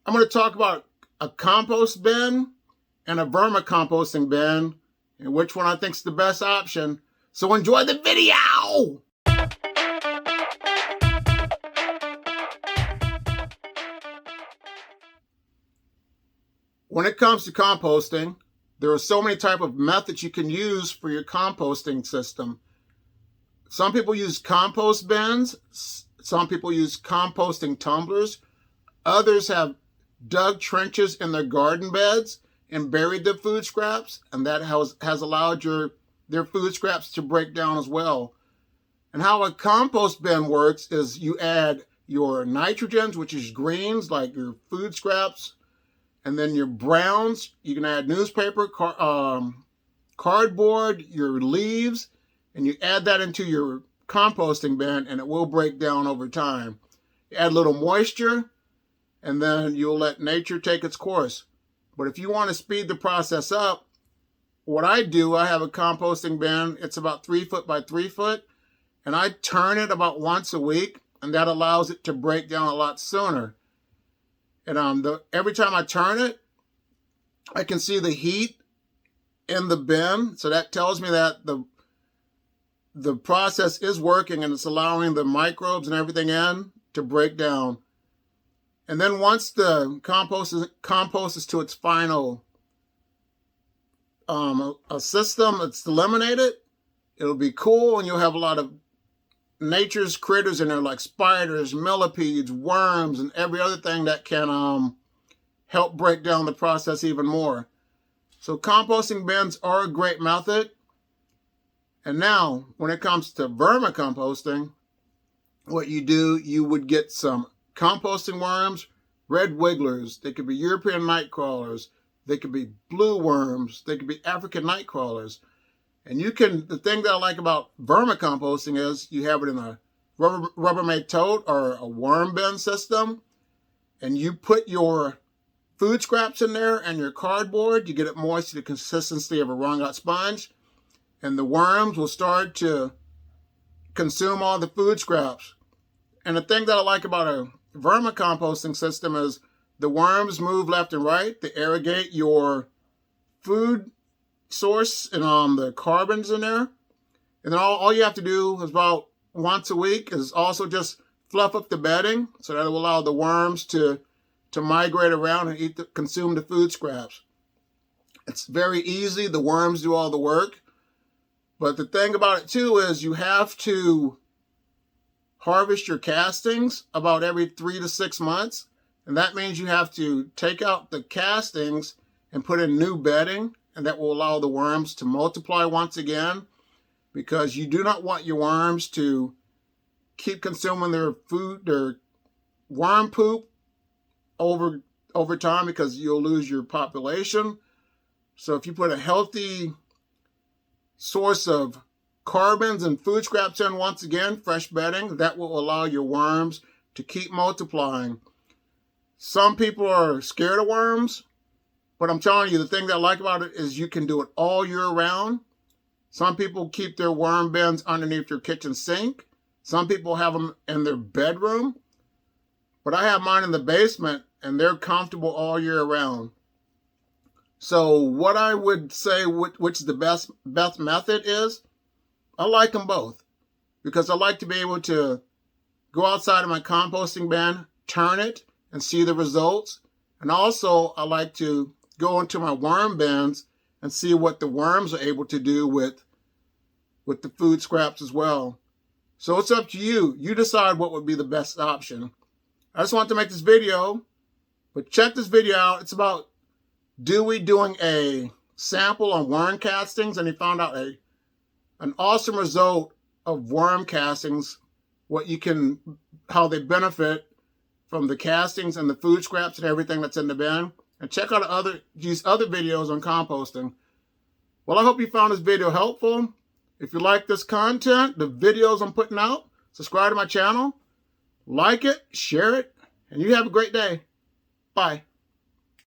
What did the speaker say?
I'm going to talk about a compost bin and a vermicomposting bin, and which one I think is the best option. So enjoy the video! When it comes to composting, there are so many types of methods you can use for your composting system. Some people use compost bins. Some people use composting tumblers. Others have dug trenches in their garden beds and buried their food scraps, and that has allowed their food scraps to break down as well. And how a compost bin works is you add your nitrogens, which is greens, like your food scraps, and then your browns, you can add newspaper, cardboard, your leaves, and you add that into your composting bin, and it will break down over time. You add a little moisture, and then you'll let nature take its course. But if you want to speed the process up, what I do, I have a composting bin. It's about 3 foot by 3 foot, and I turn it about once a week, and that allows it to break down a lot sooner. And every time I turn it, I can see the heat in the bin. So that tells me that the process is working and it's allowing the microbes and everything in to break down. And then once the compost is to its final a system, it's eliminated, it'll be cool, and you'll have a lot of nature's critters in there, like spiders, millipedes, worms, and every other thing that can help break down the process even more. So composting bins are a great method. And now, when it comes to vermicomposting, what you do, you would get some composting worms, red wigglers. They could be European night crawlers. They could be blue worms. They could be African night crawlers. And the thing that I like about vermicomposting is you have it in a Rubbermaid tote or a worm bin system, and you put your food scraps in there and your cardboard. You get it moist to the consistency of a wrung out sponge, and the worms will start to consume all the food scraps. And the thing that I like about a vermicomposting system is the worms move left and right. They irrigate your food source and the carbons in there. And then all you have to do is about once a week is also just fluff up the bedding so that it will allow the worms to migrate around and consume the food scraps. It's very easy. The worms do all the work. But the thing about it too is you have to harvest your castings about every 3 to 6 months. And that means you have to take out the castings and put in new bedding. And that will allow the worms to multiply once again, because you do not want your worms to keep consuming their food, their worm poop over time, because you'll lose your population. So if you put a healthy source of carbons and food scraps in once again, fresh bedding, that will allow your worms to keep multiplying. Some people are scared of worms. But I'm telling you, the thing that I like about it is you can do it all year round. Some people keep their worm bins underneath your kitchen sink. Some people have them in their bedroom. But I have mine in the basement, and they're comfortable all year round. So what I would say, which the best method is, I like them both. Because I like to be able to go outside of my composting bin, turn it, and see the results. And also, I like to go into my worm bins and see what the worms are able to do with the food scraps as well. So it's up to you. You decide what would be the best option. I just want to make this video, but check this video out. It's about Dewey doing a sample on worm castings, and he found out an awesome result of worm castings, how they benefit from the castings and the food scraps and everything that's in the bin. And check out these other videos on composting. Well, I hope you found this video helpful. If you like this content, the videos I'm putting out, subscribe to my channel, like it, share it, and you have a great day. Bye.